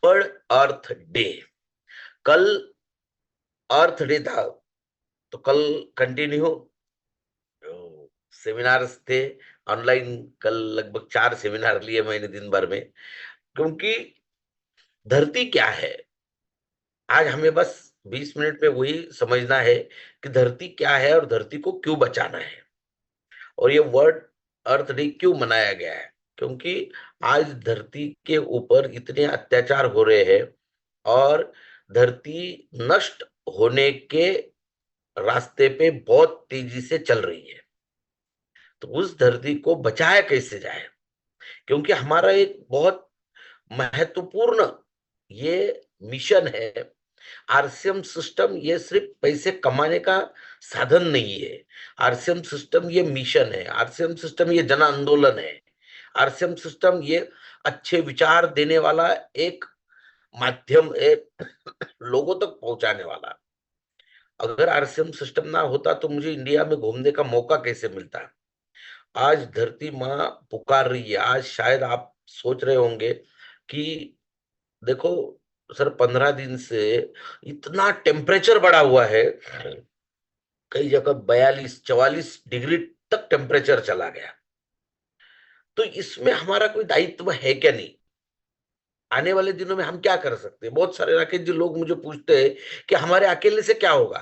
World अर्थ day. कल अर्थ day था, तो कल कंटिन्यू सेमिनार्स थे ऑनलाइन। कल लगभग 4 सेमिनार लिए मैंने दिन भर में, क्योंकि धरती क्या है, आज हमें बस 20 मिनट में वही समझना है कि धरती क्या है और धरती को क्यों बचाना है। और ये वर्ल्ड अर्थ डे क्यों मनाया गया है, क्योंकि आज धरती के ऊपर इतने अत्याचार हो रहे हैं और धरती नष्ट होने के रास्ते पे बहुत तेजी से चल रही है। तो उस धरती को बचाया कैसे जाए, क्योंकि हमारा एक बहुत महत्वपूर्ण ये मिशन है। आरसीएम सिस्टम ये सिर्फ पैसे कमाने का साधन नहीं है। आरसीएम सिस्टम ये मिशन है। आरसीएम सिस्टम ये जन आंदोलन है। आरसीएम सिस्टम ये अच्छे विचार देने वाला एक माध्यम है, लोगों तक पहुंचाने वाला। अगर आरसीएम सिस्टम ना होता तो मुझे इंडिया में घूमने का मौका कैसे मिलता। आज धरती माँ पुकार रही है। आज शायद आप सोच रहे होंगे कि देखो सर, 15 दिन से इतना टेम्परेचर बढ़ा हुआ है, कई जगह 42 44 डिग्री तक टेम्परेचर चला गया। तो इसमें हमारा कोई दायित्व है क्या नहीं? आने वाले दिनों में हम क्या कर सकते हैं? बहुत सारे राकेश जी लोग मुझे पूछते हैं कि हमारे अकेले से क्या होगा।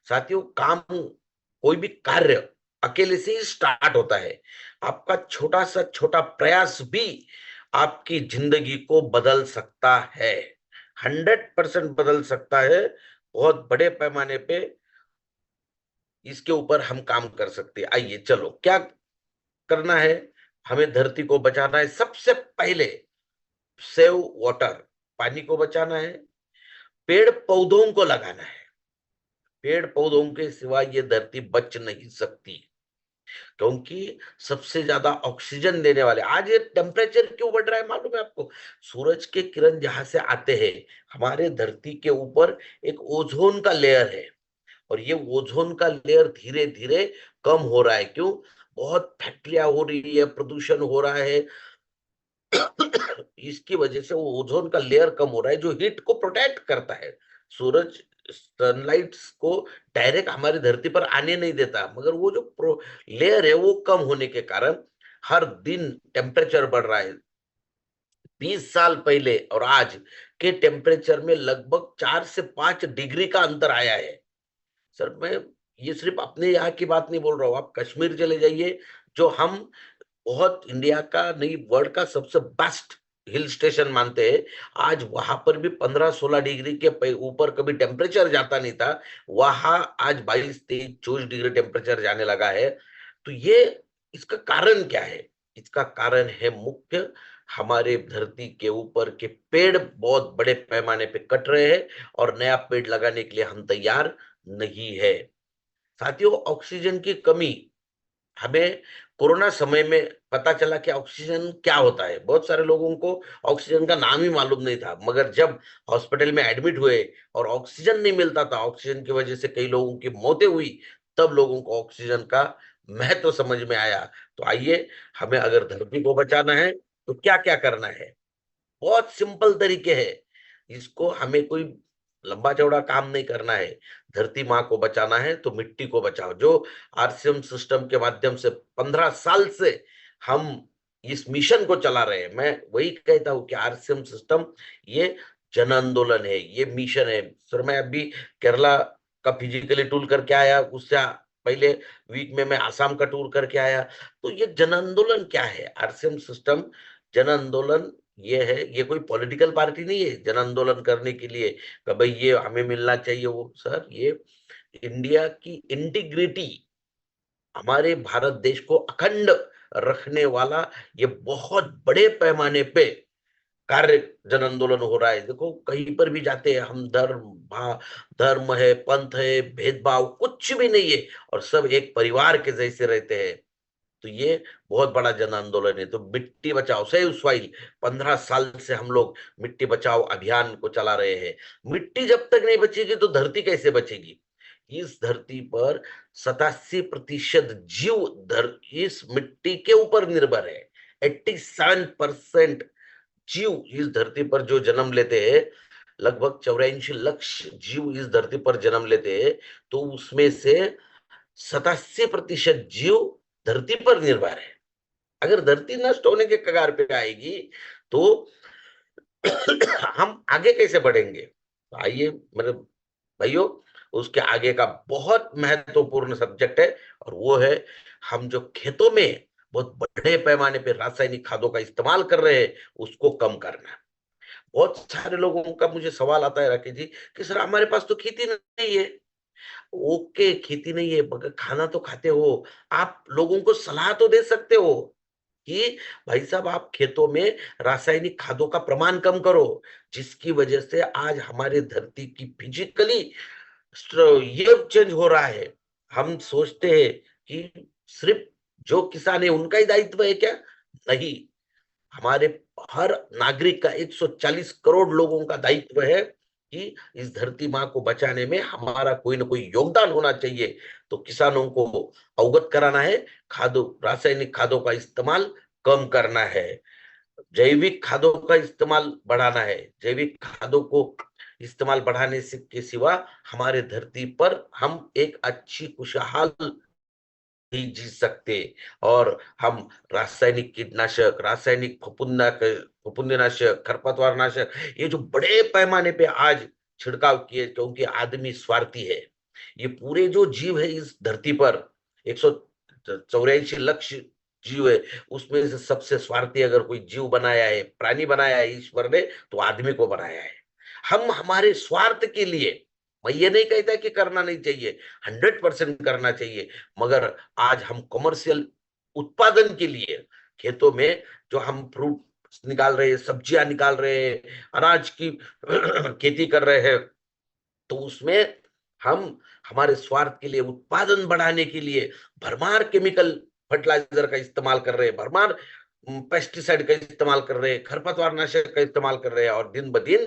साथियों, काम, कोई भी कार्य अकेले से ही स्टार्ट होता है। आपका छोटा सा छोटा प्रयास भी आपकी जिंदगी को बदल सकता है, 100% बदल सकता है। बहुत बड़े पैमाने पे इसके ऊपर हम काम कर सकते हैं। आइए चलो, क्या करना है? हमें धरती को बचाना है। सबसे पहले सेव वाटर, पानी को बचाना है। पेड़ पौधों को लगाना है। पेड़ पौधों के सिवा ये धरती बच नहीं सकती, क्योंकि सबसे ज्यादा ऑक्सीजन देने वाले। आज ये टेम्परेचर क्यों बढ़ रहा है मालूम है आपको? सूरज के किरण जहां से आते हैं, हमारे धरती के ऊपर एक ओजोन का लेयर है, और ये ओजोन का लेयर धीरे धीरे कम हो रहा है। क्यों? बहुत फैक्ट्रियां हो रही है, प्रदूषण हो रहा है। इसकी वजह से वो ओजोन का लेयर कम हो रहा है, जो हीट को प्रोटेक्ट करता है। सूरज सनलाइट को डायरेक्ट हमारी धरती पर आने नहीं देता, मगर वो जो लेयर है वो कम होने के कारण हर दिन टेम्परेचर बढ़ रहा है। 20 साल पहले और आज के टेम्परेचर में लगभग 4 से 5 डिग्री का अंतर आया है। सर, मैं ये सिर्फ अपने यहाँ की बात नहीं बोल रहा हूँ। आप कश्मीर चले जाइए, जो हम बहुत इंडिया का नहीं वर्ल्ड का सबसे बेस्ट हिल स्टेशन मानते हैं, आज वहां पर भी 15 16 डिग्री के ऊपर कभी टेम्परेचर जाता नहीं था। वहां आज 22 23 24 डिग्री टेम्परेचर जाने लगा है। तो ये, इसका कारण क्या है? इसका कारण है मुख्य, हमारे धरती के ऊपर के पेड़ बहुत बड़े पैमाने पे कट रहे हैं और नया पेड़ लगाने के लिए हम तैयार नहीं है। साथियों, ऑक्सीजन की कमी हमें कोरोना समय में पता चला कि ऑक्सीजन क्या होता है। बहुत सारे लोगों को ऑक्सीजन का नाम ही मालूम नहीं था, मगर जब हॉस्पिटल में एडमिट हुए और ऑक्सीजन नहीं मिलता था, ऑक्सीजन की वजह से कई लोगों की मौतें हुई, तब लोगों को ऑक्सीजन का महत्व समझ में आया। तो आइए, हमें अगर धरती को बचाना है तो क्या क्या करना है? बहुत सिंपल तरीके हैं। इसको हमें कोई लंबा चौड़ा काम नहीं करना है। धरती माँ को बचाना है तो मिट्टी को बचाओ। जो आरसीएम सिस्टम के माध्यम से 15 साल से हम इस मिशन को चला रहे हैं, मैं वही कहता हूं कि आरसीएम सिस्टम ये जन आंदोलन है, ये मिशन है। सर, मैं अभी केरला का फिजिकली टूर करके आया, उससे पहले वीक में मैं आसाम का टूर करके आया। तो ये जन आंदोलन क्या है? आरसीएम सिस्टम जन आंदोलन ये है। ये कोई पॉलिटिकल पार्टी नहीं है जन आंदोलन करने के लिए कि भाई ये हमें मिलना चाहिए वो। सर, ये इंडिया की इंटीग्रिटी, हमारे भारत देश को अखंड रखने वाला ये बहुत बड़े पैमाने पे कार्य जन आंदोलन हो रहा है। देखो, कहीं पर भी जाते हैं हम, धर्म है, पंथ है, भेदभाव कुछ भी नहीं है, और सब एक परिवार के जैसे रहते हैं। तो ये बहुत बड़ा जन आंदोलन है। तो मिट्टी बचाओ, सेव सॉइल, 15 साल से हम लोग मिट्टी बचाओ अभियान को चला रहे हैं। मिट्टी जब तक नहीं बचेगी तो धरती कैसे बचेगी? इस धरती पर 87% जीव इस मिट्टी के ऊपर निर्भर है। 87% जीव इस धरती पर जो जन्म लेते हैं, लगभग 84 लाख जीव इस धरती पर जन्म लेते हैं, तो उसमें से 87% जीव धरती पर निर्भर है। अगर धरती नष्ट होने के कगार पे आएगी तो हम आगे कैसे बढ़ेंगे? तो आइए मेरे भाइयों, उसके आगे का बहुत महत्वपूर्ण सब्जेक्ट है, और वो है हम जो खेतों में बहुत बड़े पैमाने पे रासायनिक खादों का इस्तेमाल कर रहे हैं, उसको कम करना। बहुत सारे लोगों का मुझे सवाल आता है राकेश जी, कि सर हमारे पास तो खेती नहीं है। ओके, खेती नहीं है मगर खाना तो खाते हो। आप लोगों को सलाह तो दे सकते हो कि भाई साहब आप खेतों में रासायनिक खादों का प्रमाण कम करो, जिसकी वजह से आज हमारे धरती की फिजिकली ये चेंज हो रहा है। हम सोचते हैं कि सिर्फ जो किसान है उनका ही दायित्व है क्या? नहीं, हमारे हर नागरिक का 140 करोड़ लोगों का दायित्व है कि इस धरती माँ को बचाने में हमारा कोई ना कोई योगदान होना चाहिए। तो किसानों को अवगत कराना है, खादों रासायनिक खादों का इस्तेमाल कम करना है, जैविक खादों का इस्तेमाल बढ़ाना है। जैविक खादों को इस्तेमाल बढ़ाने से के सिवा हमारे धरती पर हम एक अच्छी खुशहाल नहीं जी सकते। और हम रासायनिक कीटनाशक, रासायनिक फफूंदनाशक, खरपतवार नाशक, ये जो बड़े पैमाने पे आज छिड़काव किए, क्योंकि आदमी स्वार्थी है। ये पूरे जो जीव है इस धरती पर, 184 लाख जीव है, उसमें से सबसे स्वार्थी अगर कोई जीव बनाया है, प्राणी बनाया है ईश्वर ने, तो आदमी को बनाया है। हम हमारे स्वार्थ के लिए, मैं ये नहीं कहता कि करना नहीं चाहिए, 100% करना चाहिए, मगर आज हम कमर्शियल उत्पादन के लिए खेतों में जो हम फ्रूट निकाल रहे हैं, सब्जियां निकाल रहे हैं, अनाज की खेती कर रहे हैं, तो उसमें हम हमारे स्वार्थ के लिए, उत्पादन बढ़ाने के लिए भरमार केमिकल फर्टिलाइजर का इस्तेमाल कर रहे हैं, भरमार पेस्टिसाइड का इस्तेमाल कर रहे हैं, खरपतवार नाशक का इस्तेमाल कर रहे हैं, और दिन ब दिन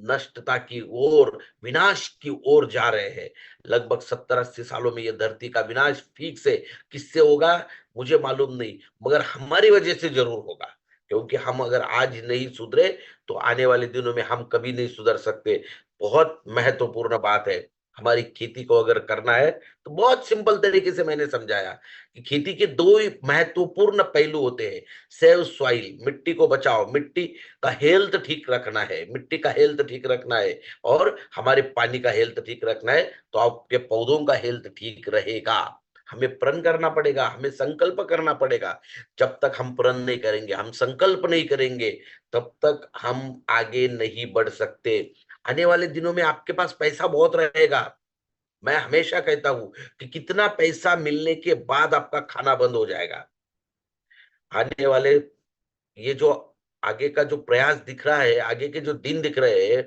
नष्टता की ओर, विनाश की ओर जा रहे हैं। लगभग 70-80 सालों में यह धरती का विनाश ठीक से किससे होगा मुझे मालूम नहीं, मगर हमारी वजह से जरूर होगा। क्योंकि हम अगर आज नहीं सुधरे तो आने वाले दिनों में हम कभी नहीं सुधर सकते। बहुत महत्वपूर्ण बात है। हमारी खेती को अगर करना है तो बहुत सिंपल तरीके से मैंने समझाया कि खेती के दो ही महत्वपूर्ण पहलू होते हैं। सेव सॉइल, मिट्टी को बचाओ, मिट्टी का हेल्थ ठीक रखना है, मिट्टी का हेल्थ ठीक रखना है, और हमारे पानी का हेल्थ ठीक रखना है, तो आपके पौधों का हेल्थ ठीक रहेगा। हमें प्रण करना पड़ेगा, हमें संकल्प करना पड़ेगा। जब तक हम प्रण नहीं करेंगे, हम संकल्प नहीं करेंगे, तब तक हम आगे नहीं बढ़ सकते। आने वाले दिनों में आपके पास पैसा बहुत रहेगा। मैं हमेशा कहता हूं कि कितना पैसा मिलने के बाद आपका खाना बंद हो जाएगा। आने वाले ये जो आगे का जो प्रयास दिख रहा है, आगे के जो दिन दिख रहे हैं,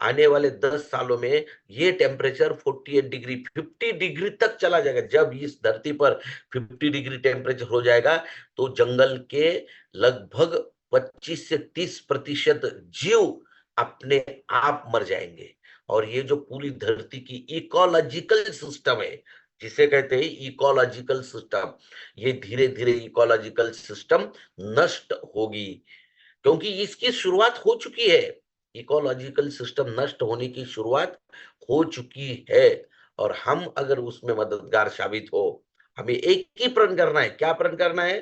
आने वाले 10 सालों में ये टेम्परेचर 48 डिग्री, 50 डिग्री तक चला जाएगा। जब इस धरती पर 50 डिग्री टेम्परेचर हो जाएगा, तो जंगल के लगभग 25 से 30% जीव अपने आप मर जाएंगे। और ये जो पूरी धरती की इकोलॉजिकल सिस्टम है, जिसे कहते हैं इकोलॉजिकल सिस्टम, ये धीरे धीरे इकोलॉजिकल सिस्टम नष्ट होगी, क्योंकि इसकी शुरुआत हो चुकी है। इकोलॉजिकल सिस्टम नष्ट होने की शुरुआत हो चुकी है, और हम अगर उसमें मददगार साबित हो, हमें एक ही प्रण करना है। क्या प्रण करना है?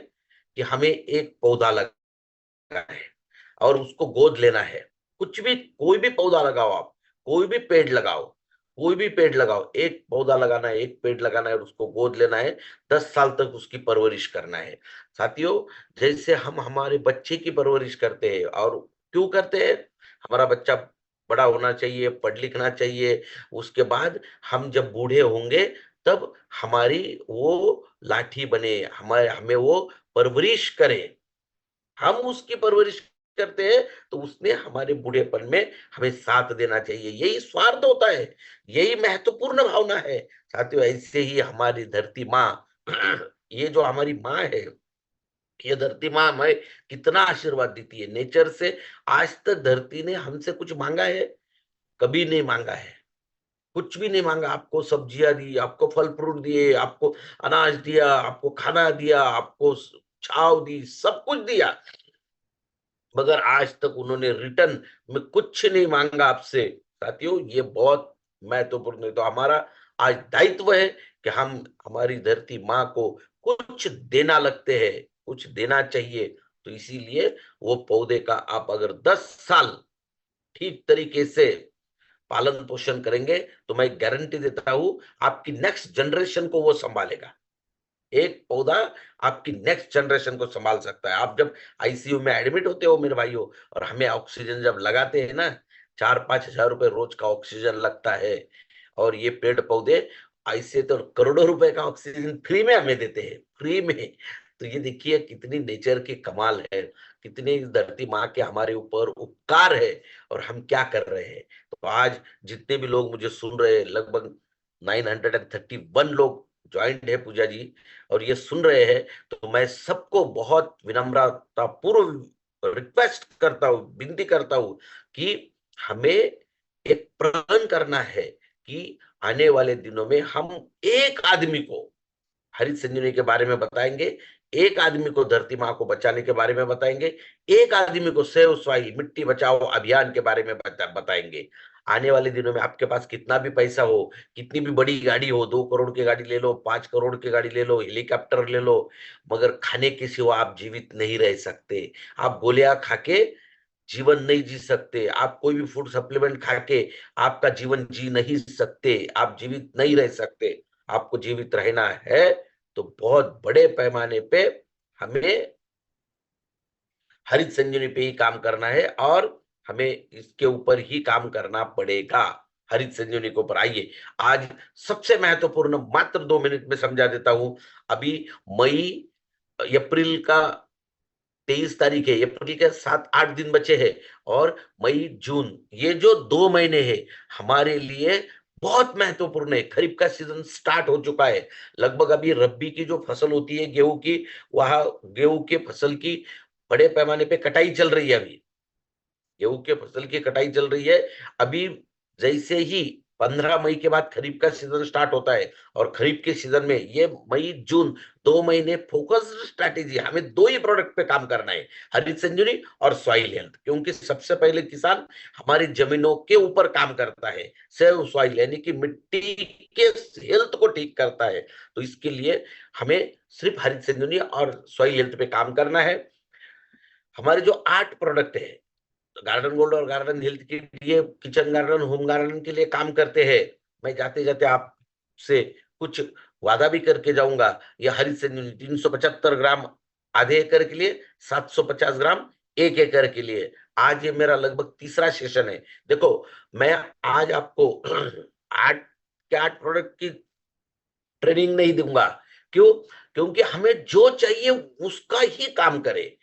कि हमें एक पौधा लगाना है और उसको गोद लेना है। कुछ भी, कोई भी पौधा लगाओ आप, कोई भी पेड़ लगाओ, कोई भी पेड़ लगाओ, एक पौधा लगाना है, एक पेड़ लगाना है और उसको गोद लेना है। 10 साल तक उसकी परवरिश करना है। साथियों, जैसे हम हमारे बच्चे की परवरिश करते हैं, और क्यों करते हैं? हमारा बच्चा बड़ा होना चाहिए, पढ़ लिखना चाहिए, उसके बाद हम जब बूढ़े होंगे तब हमारी वो लाठी बने, हमारे हमें वो परवरिश करे, हम उसकी परवरिश करते हैं, तो उसने हमारे बूढ़ेपन में हमें साथ देना चाहिए। यही स्वार्थ होता है, यही महत्वपूर्ण भावना है। साथियों, ऐसे ही हमारी धरती माँ ये जो हमारी माँ है, ये धरती माँ हमें कितना आशीर्वाद देती है नेचर से। आज तक धरती ने हमसे कुछ मांगा है? कभी नहीं मांगा है, कुछ भी नहीं मांगा। आपको सब्जियां दी, आपको फल फ्रूट दिए, आपको अनाज दिया, आपको खाना दिया, आपको छाव दी, सब कुछ दिया। मगर आज तक उन्होंने रिटर्न में कुछ नहीं मांगा आपसे। साथियों, ये बहुत महत्वपूर्ण है। तो हमारा आज दायित्व है कि हम हमारी धरती माँ को कुछ देना लगते हैं, कुछ देना चाहिए। तो इसीलिए वो पौधे का आप अगर 10 साल ठीक तरीके से पालन पोषण करेंगे, तो मैं गारंटी देता हूं आपकी नेक्स्ट जनरेशन को वो संभालेगा। एक पौधा आपकी नेक्स्ट जनरेशन को संभाल सकता है। आप जब आईसीयू में एडमिट होते हो मेरे भाइयों, और हमें ऑक्सीजन जब लगाते हैं ना, 4-5 हजार रुपए रोज का ऑक्सीजन लगता है। और ये पेड़ पौधे ऐसे तो करोड़ों रुपए का ऑक्सीजन फ्री में हमें देते हैं, फ्री में। तो ये देखिए कितनी नेचर की कमाल है, कितनी इस धरती माँ के हमारे ऊपर उपकार है, और हम क्या कर रहे हैं। तो आज जितने भी लोग मुझे सुन रहे हैं, लगभग 931 लोग ज्वाइंट है पूजा जी, और ये सुन रहे हैं, तो मैं सबको बहुत विनम्रता पूर्व रिक्वेस्ट करता हूँ, विनती करता हूँ कि हमें एक प्रण करना है कि आने वाले दिनों में हम एक आदमी को हरित संजीवनी के बारे में बताएंगे, एक आदमी को धरती माँ को बचाने के बारे में बताएंगे, एक आदमी को सेव सॉइल मिट्टी बचाओ अभियान के बारे में बताएंगे। आने वाले दिनों में आपके पास कितना भी पैसा हो, कितनी भी बड़ी गाड़ी हो, 2 करोड़ की गाड़ी ले लो, 5 करोड़ की गाड़ी ले लो, हेलीकॉप्टर ले लो, मगर खाने के सिवा आप जीवित नहीं रह सकते। आप गोलियां खा के जीवन नहीं जी सकते, आप कोई भी फूड सप्लीमेंट खा के आपका जीवन जी नहीं सकते, आप जीवित नहीं रह सकते। आपको जीवित रहना है तो बहुत बड़े पैमाने पे हमें हरित संजीवनी पे ही काम करना है, और हमें इसके ऊपर ही काम करना पड़ेगा। हरित संजीवनी के ऊपर आइए, आज सबसे महत्वपूर्ण मात्र 2 मिनट में समझा देता हूं। अभी मई अप्रैल का 23 तारीख है, अप्रैल के 7-8 दिन बचे हैं, और मई जून ये जो 2 महीने हैं हमारे लिए बहुत महत्वपूर्ण है। खरीफ का सीजन स्टार्ट हो चुका है। लगभग अभी रब्बी की जो फसल होती है गेहूं की, वहां गेहूं के फसल की बड़े पैमाने पे कटाई चल रही है। अभी गेहूं के फसल की कटाई चल रही है। अभी जैसे ही 15 मई के बाद खरीफ का सीजन स्टार्ट होता है, और खरीफ के सीजन में ये मई जून 2 महीने फोकस्ड स्ट्रैटेजी, हमें दो ही प्रोडक्ट पे काम करना है, हरित संजीवनी और सॉइल हेल्थ। क्योंकि सबसे पहले किसान हमारी जमीनों के ऊपर काम करता है, सेव सॉइल यानी कि मिट्टी के हेल्थ को ठीक करता है। तो इसके लिए हमें सिर्फ हरित संजीवनी और सॉइल हेल्थ पे काम करना है। हमारे जो 8 प्रोडक्ट है, गार्डन गोल्ड और गार्डन हेल्थ के लिए, किचन गार्डन होम गार्डन के लिए काम करते हैं। मैं जाते जाते आपसे कुछ वादा भी करके जाऊंगा। ये हरित संजीवनी 375 ग्राम आधे एकड़ के लिए, 750 ग्राम 1 एकड़ के लिए। आज ये मेरा लगभग तीसरा सेशन है। देखो, मैं आज आपको 8 के 8 प्रोडक्ट की ट्रेनिंग नहीं दूंगा। क्यों? क्योंकि हमें जो चाहिए उसका ही काम करे।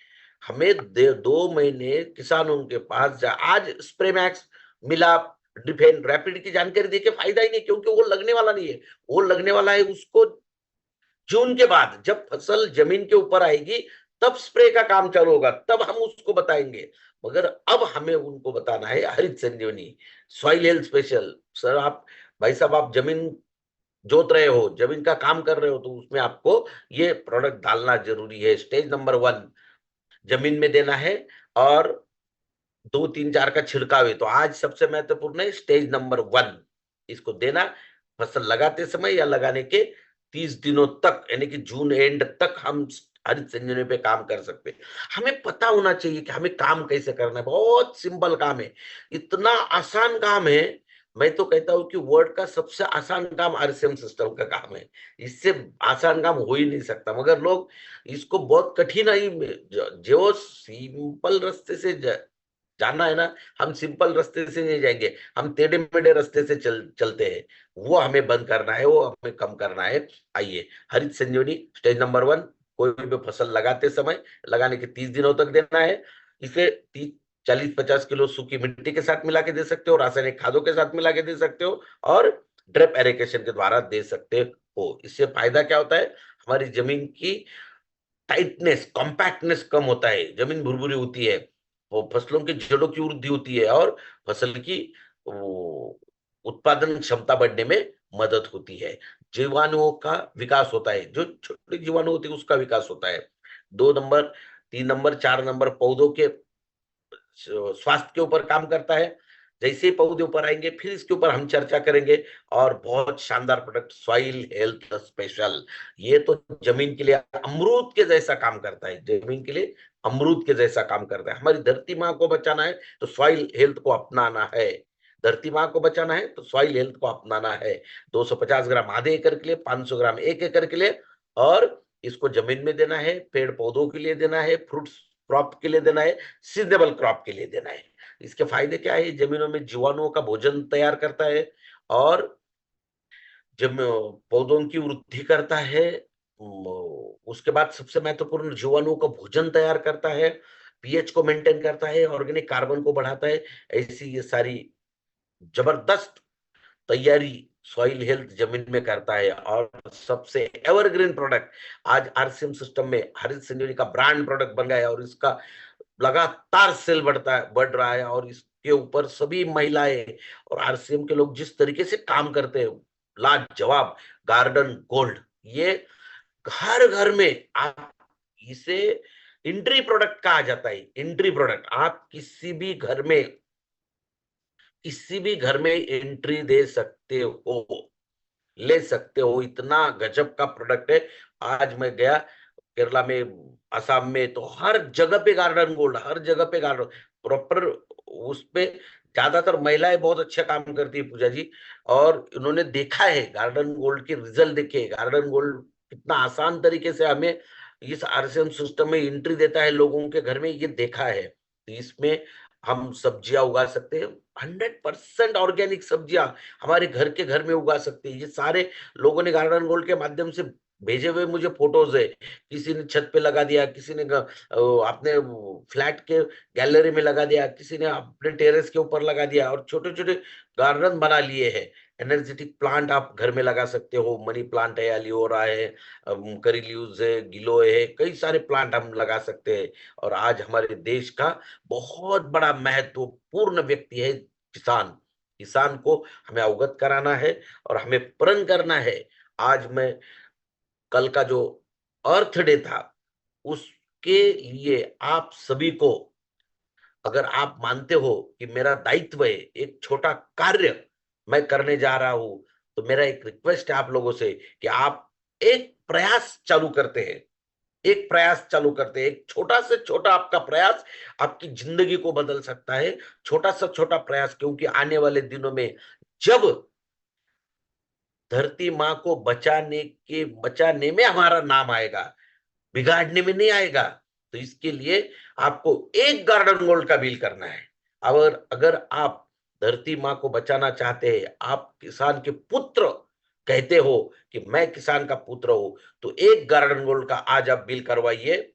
हमें 2 महीने किसानों के पास आज स्प्रे मैक्स मिला, डिफेन रैपिड की जानकारी देके फायदा ही नहीं, क्योंकि वो लगने वाला नहीं है। वो लगने वाला है उसको जून के बाद, जब फसल जमीन के ऊपर आएगी तब स्प्रे का काम चालू होगा, तब हम उसको बताएंगे। मगर अब हमें उनको बताना है हरित संजीवनी, सॉइल हेल्थ स्पेशल। सर आप, भाई साहब, आप जमीन जोत रहे हो, जमीन का काम कर रहे हो, तो उसमें आपको ये प्रोडक्ट डालना जरूरी है। स्टेज नंबर 1 जमीन में देना है, और 2, 3, 4 का छिड़काव है। तो आज सबसे महत्वपूर्ण है स्टेज नंबर 1, इसको देना फसल लगाते समय या लगाने के 30 दिनों तक, यानी कि जून एंड तक हम हरित संजीवनी पे काम कर सकते हैं। हमें पता होना चाहिए कि हमें काम कैसे करना है। बहुत सिंपल काम है, इतना आसान काम है। मैं तो कहता हूं कि वर्ल्ड का सबसे आसान काम आरसीएम सिस्टम का काम है। इससे आसान काम हो ही नहीं सकता, मगर लोग इसको बहुत कठिनाई में, जो सिंपल रास्ते से जानना है ना, हम सिंपल रास्ते से नहीं जाएंगे, हम टेढ़े मेढ़े रास्ते से चलते हैं। वो हमें बंद करना है, वो हमें कम करना है। आइए, हरित संजीवनी स्टेज नंबर 1, कोई भी फसल लगाते समय लगाने के 30 दिनों तक देना है। इसे 40-50 किलो सूखी मिट्टी के साथ मिला के दे सकते हो, रासायनिक खादों के साथ मिला के दे सकते हो, और ड्रिप एरिगेशन के द्वारा दे सकते हो। इससे फायदा क्या होता है? हमारी जमीन की टाइटनेस, कॉम्पैक्टनेस कम होता है, जमीन भुरभुरी होती है, वो फसलों की जड़ों की वृद्धि होती है, और फसल की उत्पादन क्षमता बढ़ने में मदद होती है। जीवाणुओं का विकास होता है, जो छोटे जीवाणु होते हैं उसका विकास होता है। 2 नंबर, 3 नंबर, 4 नंबर पौधों के स्वास्थ्य के ऊपर काम करता है। जैसे ही पौधे ऊपर आएंगे फिर इसके ऊपर हम चर्चा करेंगे। और बहुत शानदार प्रोडक्ट सॉइल हेल्थ स्पेशल, ये तो जमीन के लिए अमरूद के जैसा काम करता है, जमीन के लिए अमरूद के जैसा काम करता है। हमारी धरती माँ को बचाना है तो सॉइल हेल्थ को अपनाना है, धरती माँ को बचाना है तो सॉइल हेल्थ को अपनाना है। 250 ग्राम आधे एकड़ के लिए, 500 ग्राम 1 एकड़ के लिए, और इसको जमीन में देना है, पेड़ पौधों के लिए देना है, फ्रूट्स क्रॉप के लिए देना है, सीजनेबल क्रॉप के लिए देना है। इसके फायदे क्या है? जमीनों में जीवाणुओं का भोजन तैयार करता है, और जब पौधों की वृद्धि करता है, उसके बाद सबसे महत्वपूर्ण जीवाणुओं का भोजन तैयार करता है, पीएच को मेंटेन करता है, ऑर्गेनिक कार्बन को बढ़ाता है। ऐसी ये सारी जबरदस्त तैयारी सॉइल हेल्थ जमीन में करता है। और सबसे एवरग्रीन प्रोडक्ट आज आरसीएम सिस्टम में हरित संजीवनी का ब्रांड प्रोडक्ट बन गया है, और इसका लगातार सेल बढ़ रहा है। और इसके ऊपर सभी महिलाएं और आरसीएम के लोग जिस तरीके से काम करते हैं, लाजवाब। गार्डन गोल्ड, ये हर घर में आप इसे एंट्री प्रोडक्ट कहा जाता है। एंट्री प्रोडक्ट, आप किसी भी घर में एंट्री दे सकते हो, ले सकते हो, इतना गजब का प्रोडक्ट है। आज मैं गया केरला में, असम में, तो हर जगह पे गार्डन गोल्ड, हर जगह पे गार्डन प्रॉपर। उस पे ज्यादातर महिलाएं बहुत अच्छा काम करती है पूजा जी, और उन्होंने देखा है गार्डन गोल्ड के रिजल्ट देखे। गार्डन गोल्ड कितना आसान तरीके से हमें इस आरसीएम सिस्टम में एंट्री देता है लोगों के घर में, ये देखा है। तो इसमें हम सब्जियां उगा सकते हैं, 100% ऑर्गेनिक सब्जियां हमारे घर के घर में उगा सकते हैं। ये सारे लोगों ने गार्डन गोल्ड के माध्यम से भेजे हुए मुझे फोटोज है। किसी ने छत पे लगा दिया, किसी ने अपने फ्लैट के गैलरी में लगा दिया, किसी ने अपने टेरेस के ऊपर लगा दिया, और छोटे छोटे गार्डन बना लिए हैं। एनर्जेटिक प्लांट आप घर में लगा सकते हो, मनी प्लांट है, एलियोरा है, करी लीव्स है, गिलोय है, कई सारे प्लांट हम लगा सकते हैं। और आज हमारे देश का बहुत बड़ा महत्वपूर्ण व्यक्ति है किसान। किसान को हमें अवगत कराना है और हमें प्रण करना है। आज मैं, कल का जो अर्थ डे था, उसके लिए आप सभी को, अगर आप मानते हो कि मेरा दायित्व है, एक छोटा कार्य मैं करने जा रहा हूं, तो मेरा एक रिक्वेस्ट है आप लोगों से कि आप एक प्रयास चालू करते हैं, एक प्रयास चालू करते हैं। एक छोटा से छोटा आपका प्रयास आपकी जिंदगी को बदल सकता है। छोटा सा छोटा प्रयास, क्योंकि आने वाले दिनों में जब धरती माँ को बचाने में हमारा नाम आएगा, बिगाड़ने में नहीं आएगा। तो इसके लिए आपको एक गार्डन गोल्ड का बिल करना है। और अगर आप धरती माँ को बचाना चाहते हैं, आप किसान के पुत्र कहते हो कि मैं किसान का पुत्र हूं, तो एक गार्डन गोल्ड का आज आप बिल करवाइए,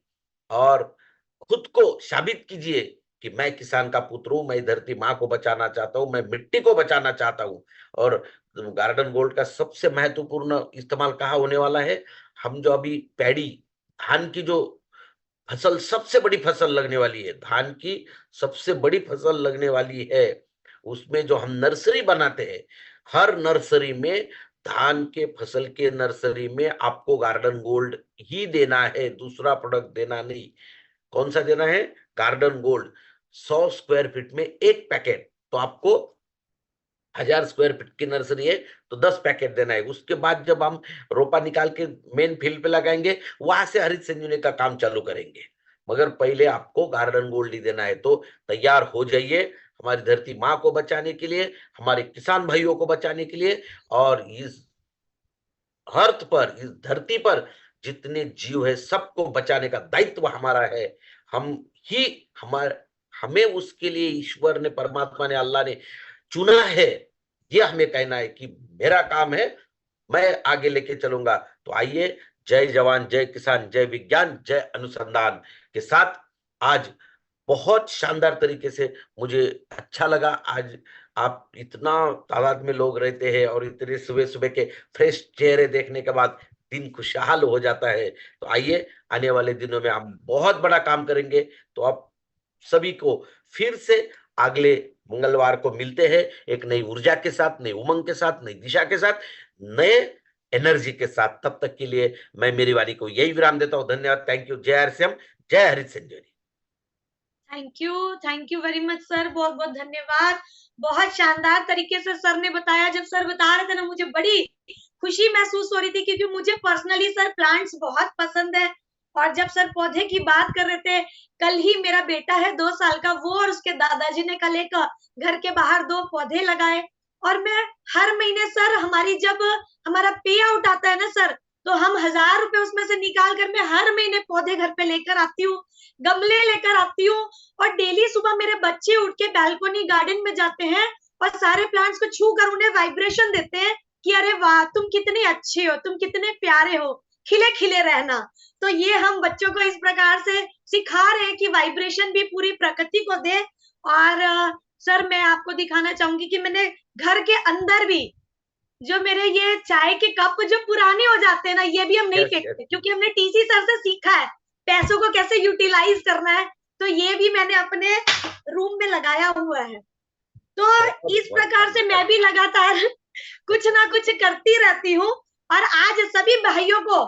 और खुद को साबित कीजिए कि मैं किसान का पुत्र हूं, मैं धरती माँ को बचाना चाहता हूं, मैं मिट्टी को बचाना चाहता हूं। और गार्डन गोल्ड का सबसे महत्वपूर्ण इस्तेमाल कहाँ होने वाला है? हम जो अभी पैडी, धान की जो फसल, सबसे बड़ी फसल लगने वाली है, धान की सबसे बड़ी फसल लगने वाली है, उसमें जो हम नर्सरी बनाते हैं, हर नर्सरी में, धान के फसल के नर्सरी में आपको गार्डन गोल्ड ही देना है, दूसरा प्रोडक्ट देना नहीं। कौन सा देना है? Garden gold. 100 स्क्वायर फीट में एक पैकेट, तो आपको 1000 स्क्वायर फीट की नर्सरी है तो 10 पैकेट देना है। उसके बाद जब हम रोपा निकाल के मेन फील्ड पे लगाएंगे, वहां से हरित संजीवनी का काम चालू करेंगे। मगर पहले आपको गार्डन गोल्ड ही देना है। तो तैयार हो जाइए हमारी धरती माँ को बचाने के लिए, हमारे किसान भाइयों को बचाने के लिए। और इस अर्थ पर, इस धरती पर जितने जीव है, सबको बचाने का दायित्व हमारा है। हम ही हमारे हमें उसके लिए ईश्वर ने, परमात्मा ने, अल्लाह ने चुना है। ये हमें कहना है कि मेरा काम है, मैं आगे लेके चलूंगा। तो आइए, जय जवान जय किसान जय विज्ञान जय अनुसंधान के साथ आज बहुत शानदार तरीके से, मुझे अच्छा लगा। आज आप इतना तादाद में लोग रहते हैं, और इतने सुबह सुबह के फ्रेश चेहरे देखने के बाद दिन खुशहाल हो जाता है। तो आइए, आने वाले दिनों में हम बहुत बड़ा काम करेंगे। तो आप सभी को फिर से अगले मंगलवार को मिलते हैं, एक नई ऊर्जा के साथ, नई उमंग के साथ, नई दिशा के साथ, नए एनर्जी के साथ। तब तक के लिए मैं मेरी वाणी को यही विराम देता हूं। धन्यवाद। Thank you. जय हरिश्याम, जय हरित संजीवनी। Thank you very much sir, बहुत बहुत धन्यवाद। बहुत शानदार तरीके से सर ने बताया। जब सर बता रहे थे ना, मुझे बड़ी खुशी महसूस हो रही थी, क्योंकि मुझे पर्सनली सर प्लांट्स बहुत पसंद है। और जब सर पौधे की बात कर रहे थे, कल ही मेरा बेटा है 2 साल का, वो और उसके दादाजी ने कल एक घर के बाहर 2 पौधे लगाए। और मैं हर महीने सर, हमारी जब हमारा पे आउट आता है ना सर, तो हम 1000 रुपए उसमें से निकाल कर मैं हर महीने पौधे घर पे लेकर आती हूँ, गमले लेकर आती हूँ। और डेली सुबह मेरे बच्चे उठ के बालकनी गार्डन में जाते हैं और सारे प्लांट्स को छू कर उन्हें वाइब्रेशन देते हैं कि अरे वाह, तुम कितने अच्छे हो, तुम कितने प्यारे हो, खिले खिले रहना। तो ये हम बच्चों को इस प्रकार से सिखा रहे हैं कि वाइब्रेशन भी पूरी प्रकृति को दे। और सर, मैं आपको दिखाना चाहूंगी कि मैंने घर के अंदर भी जो मेरे ये चाय के कप जो पुराने हो जाते हैं ना, ये भी हम नहीं यस, यस। फेंकते, क्योंकि हमने टीसी सर से सीखा है पैसों को कैसे यूटिलाइज करना है। तो ये भी मैंने अपने रूम में लगाया हुआ है। तो बहुत इस बहुत प्रकार से शानदार। मैं भी लगातार कुछ ना कुछ करती रहती हूँ। और आज सभी भाइयों को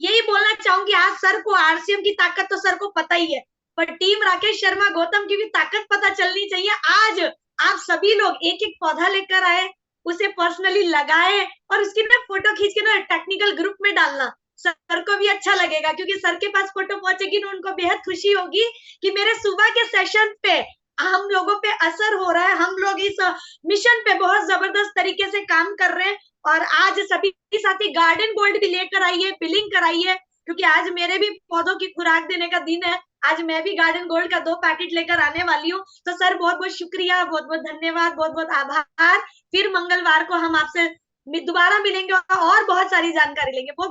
यही बोलना चाहूंगी, आज सर को आरसीएम की ताकत तो सर को पता ही है, पर टीम राकेश शर्मा गौतम की भी ताकत पता चलनी चाहिए। आज आप सभी लोग एक एक पौधा लेकर आए, उसे पर्सनली लगाए और उसकी ना फोटो खींच के ना टेक्निकल ग्रुप में डालना। सर को भी अच्छा लगेगा, क्योंकि सर के पास फोटो पहुंचेगी ना, उनको बेहद खुशी होगी कि मेरे सुबह के सेशन पे हम लोगों पे असर हो रहा है, हम लोग इस मिशन पे बहुत जबरदस्त तरीके से काम कर रहे हैं। और आज सभी साथी गार्डन गोल्ड भी लेकर आइए, बिलिंग कराइए, क्योंकि आज मेरे भी पौधों की खुराक देने का दिन है। आज मैं भी गार्डन गोल्ड का 2 पैकेट लेकर आने वाली हूँ। तो सर, बहुत बहुत शुक्रिया, बहुत बहुत धन्यवाद, बहुत बहुत आभार। फिर मंगलवार को हम आपसे दोबारा मिलेंगे और बहुत सारी जानकारी लेंगे। बहुत